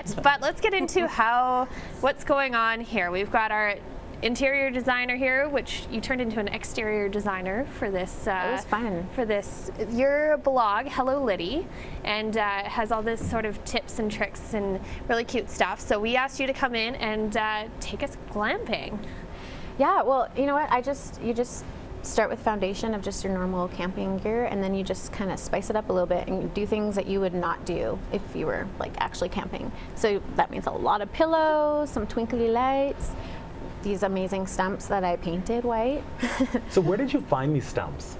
set, but let's get into what's going on here. We've got our interior designer here, which you turned into an exterior designer for this. It was fun. For this, your blog, Hello Lidy, and it has all this sort of tips and tricks and really cute stuff. So we asked you to come in and take us glamping. Yeah, well, you know what? You just start with foundation of just your normal camping gear, and then you just kind of spice it up a little bit and do things that you would not do if you were like actually camping. So that means a lot of pillows, some twinkly lights, these amazing stumps that I painted white. So where did you find these stumps?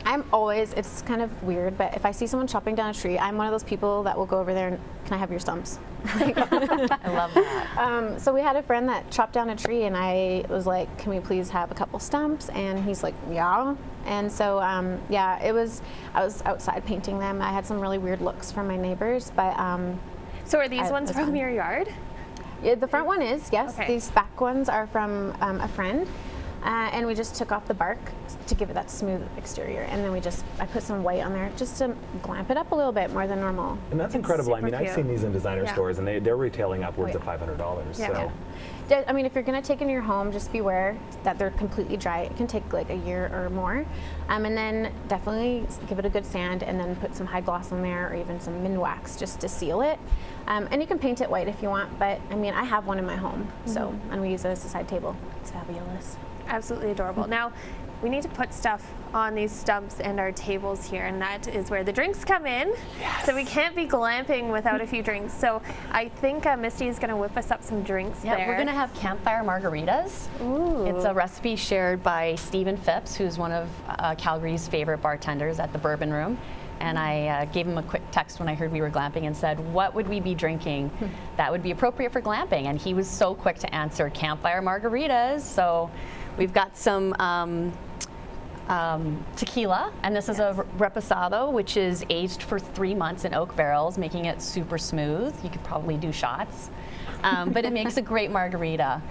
It's kind of weird, but if I see someone chopping down a tree, I'm one of those people that will go over there and, can I have your stumps? I love that. So we had a friend that chopped down a tree, and I was like, can we please have a couple stumps? And he's like, yeah. And so, yeah, I was outside painting them. I had some really weird looks from my neighbors, but so are these ones from your yard? Yeah, the front one is, yes. Okay. These back ones are from a friend. And we just took off the bark to give it that smooth exterior, and then I put some white on there just to glamp it up a little bit more than normal. And that's incredible. I mean, cute. I've seen these in designer stores, and they're retailing upwards of $500. Yeah. So. I mean, if you're going to take it in your home, just beware that they're completely dry. It can take like a year or more. And then definitely give it a good sand, and then put some high gloss on there, or even some min wax just to seal it. And you can paint it white if you want, but I mean, I have one in my home, and we use it as a side table. It's fabulous. Absolutely adorable. Now, we need to put stuff on these stumps and our tables here, and that is where the drinks come in. Yes. So we can't be glamping without a few drinks. So I think Misty is going to whip us up some drinks there. Yeah, we're going to have campfire margaritas. Ooh. It's a recipe shared by Stephen Phipps, who's one of Calgary's favorite bartenders at the Bourbon Room. And I gave him a quick text when I heard we were glamping and said, what would we be drinking that would be appropriate for glamping? And he was so quick to answer, campfire margaritas. So we've got some tequila, and this is a reposado, which is aged for 3 months in oak barrels, making it super smooth. You could probably do shots, but it makes a great margarita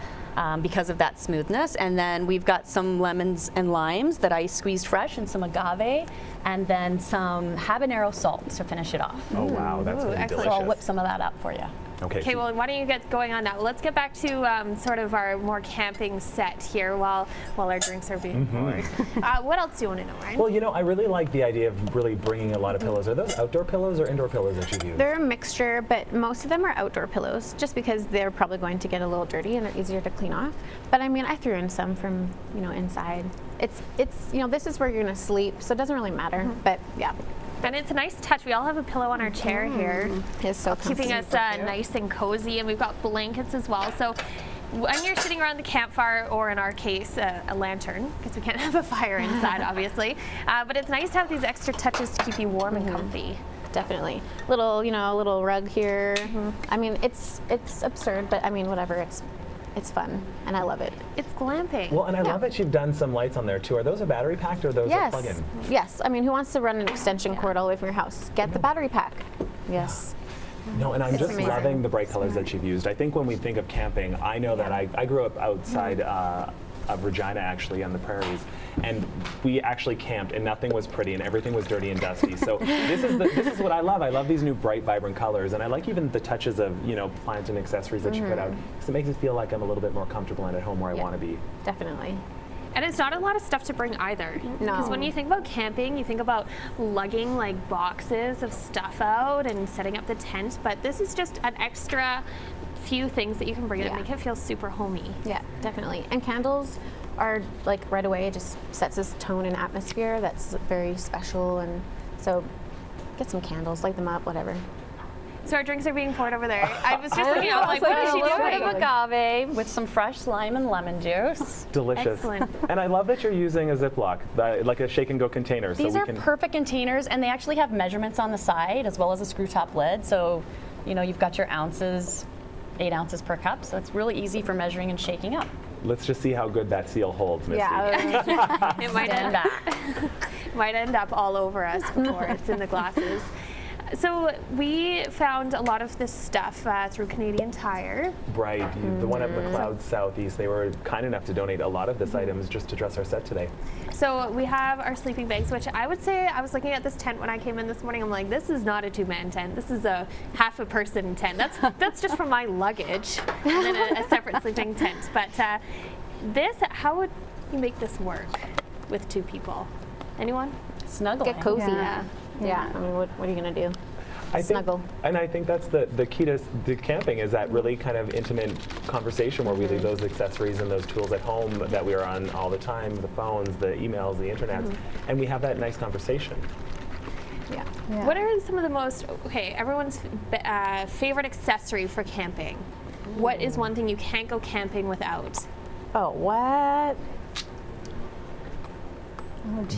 because of that smoothness. And then we've got some lemons and limes that I squeezed fresh, and some agave, and then some habanero salt to finish it off. Oh wow, that's really excellent. delicious. So I'll whip some of that up for you. Okay, well, why don't you get going on that? Let's get back to sort of our more camping set here while our drinks are being poured. What else do you want to know, Ryan? Well, you know, I really like the idea of really bringing a lot of pillows. Are those outdoor pillows or indoor pillows that you've used? They're a mixture, but most of them are outdoor pillows, just because they're probably going to get a little dirty and they're easier to clean off. But I mean, I threw in some from, inside. It's this is where you're going to sleep, so it doesn't really matter. But yeah. And it's a nice touch. We all have a pillow on our chair here. It's so keeping us nice and cozy, and we've got blankets as well. So when you're sitting around the campfire, or in our case, a lantern, because we can't have a fire inside, obviously. But it's nice to have these extra touches to keep you warm and comfy. Definitely. Little rug here. I mean, it's absurd, but I mean, whatever. It's fun, and I love it. It's glamping. Well, and I love that you've done some lights on there too. Are those a battery packed, or are those a plug-in? Yes. I mean, who wants to run an extension cord all the way from your house? Get the battery pack. Yes. No, and I'm just amazing. loving the bright colors that you've used. I think when we think of camping, I know that I grew up outside of Regina, actually, on the prairies, and we actually camped, and nothing was pretty, and everything was dirty and dusty. So this is what I love. I love these new bright, vibrant colors, and I like even the touches of plant and accessories that you put out, because it makes me feel like I'm a little bit more comfortable and at home where I want to be. Definitely. And it's not a lot of stuff to bring either. No. Because when you think about camping, you think about lugging like boxes of stuff out and setting up the tent, but this is just an extra few things that you can bring in and make it feel super homey. Yeah, definitely. And candles are like right away, it just sets this tone and atmosphere that's very special, and so get some candles, light them up, whatever. So our drinks are being poured over there. I was just looking out like, what is she a little doing? bit of agave with some fresh lime and lemon juice. Delicious. Excellent. And I love that you're using a Ziploc, like a shake and go container. These are perfect containers, and they actually have measurements on the side as well as a screw top lid. So, you've got your ounces, 8 ounces per cup. So it's really easy for measuring and shaking up. Let's just see how good that seal holds, Misty. Yeah, it might end up all over us before it's in the glasses. So we found a lot of this stuff through Canadian Tire. Right, the one at McLeod Southeast, they were kind enough to donate a lot of this items just to dress our set today. So we have our sleeping bags, which I would say, I was looking at this tent when I came in this morning. I'm like, this is not a 2-man tent. This is a half a person tent. That's just for my luggage, and then a separate sleeping tent. But this, how would you make this work with 2 people? Anyone? Snuggling. Get cozy. Yeah. Yeah. I mean, what are you gonna do? Snuggle. And I think that's the key to camping, is that really kind of intimate conversation where we leave those accessories and those tools at home that we are on all the time, the phones, the emails, the internet, and we have that nice conversation. Yeah. What are some of the most, everyone's favorite accessory for camping? What is one thing you can't go camping without? Oh, what?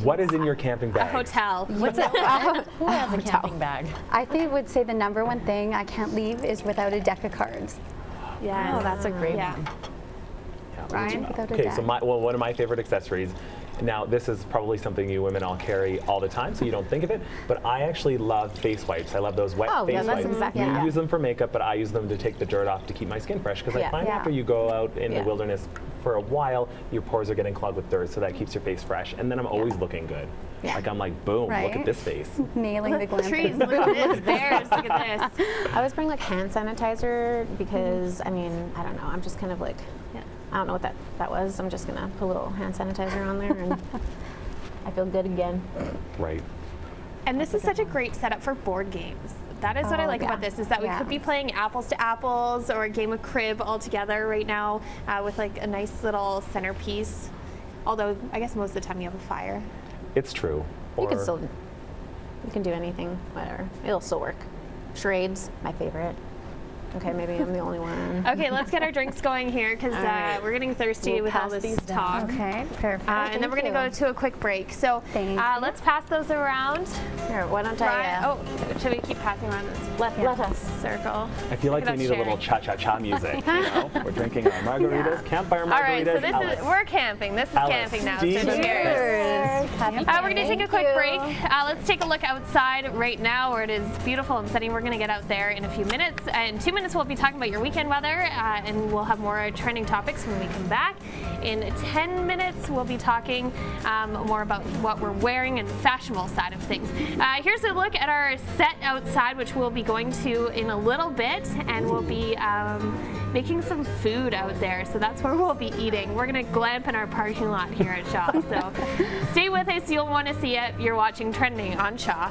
What is in your camping bag? A hotel. What's it? Who has a camping bag? I think would say the number one thing I can't leave is without a deck of cards. Yes. Oh, that's a great Yeah. one. Ryan? Without a Okay, deck. so one of my favorite accessories. Now, this is probably something you women all carry all the time, so you don't think of it, but I actually love face wipes. I love those wet Oh, face yeah, that's wipes. exactly You it. use them for makeup, but I use them to take the dirt off to keep my skin fresh, because I Yeah. find Yeah. after you go out in Yeah. the wilderness for a while, your pores are getting clogged with dirt, so that keeps your face fresh, and then I'm always looking good. Yeah. Like, I'm like, boom, look at Right. this face. Nailing the Trees, glamping. look at this. Bears, look at this. I always bring like hand sanitizer because I mean, I don't know. I'm just kind of like, Yeah. I don't know what that was. I'm just gonna put a little hand sanitizer on there and I feel good again. Right. And this is such a great setup for board games. That is what I like yeah. about this, is that we Yeah. could be playing apples to apples or a game of crib all together right now with like a nice little centerpiece. Although I guess most of the time you have a fire. It's true. You can Or- still, you can do anything, whatever. It'll still work. Charades, my favorite. Okay, maybe I'm the only one. Okay, let's get our drinks going here because right. we're getting thirsty We'll with all pass this these talk. down. Okay, perfect. And then we're going to go to a quick break. So Thank you. let's pass those around. Here, why don't Ryan, I? oh, should we keep passing around this Let us. circle? I feel like Look we at need us a little sharing. cha-cha-cha music, you know? We're drinking our margaritas, campfire margaritas. All right, so this Alice. is, we're camping. This is Alice, camping now. Steve. So cheers. Happy We're going to take a quick you. break. Let's take a look outside right now where it is beautiful and sunny. We're going to get out there in a few minutes. In 2 minutes, we'll be talking about your weekend weather, and we'll have more trending topics when we come back. In 10 minutes, we'll be talking more about what we're wearing and the fashionable side of things. Here's a look at our set outside, which we'll be going to in a little bit, and we'll be making some food out there. So that's where we'll be eating. We're going to glamp in our parking lot here at Shaw. So stay with us. You'll want to see it. You're watching Trending on Shaw.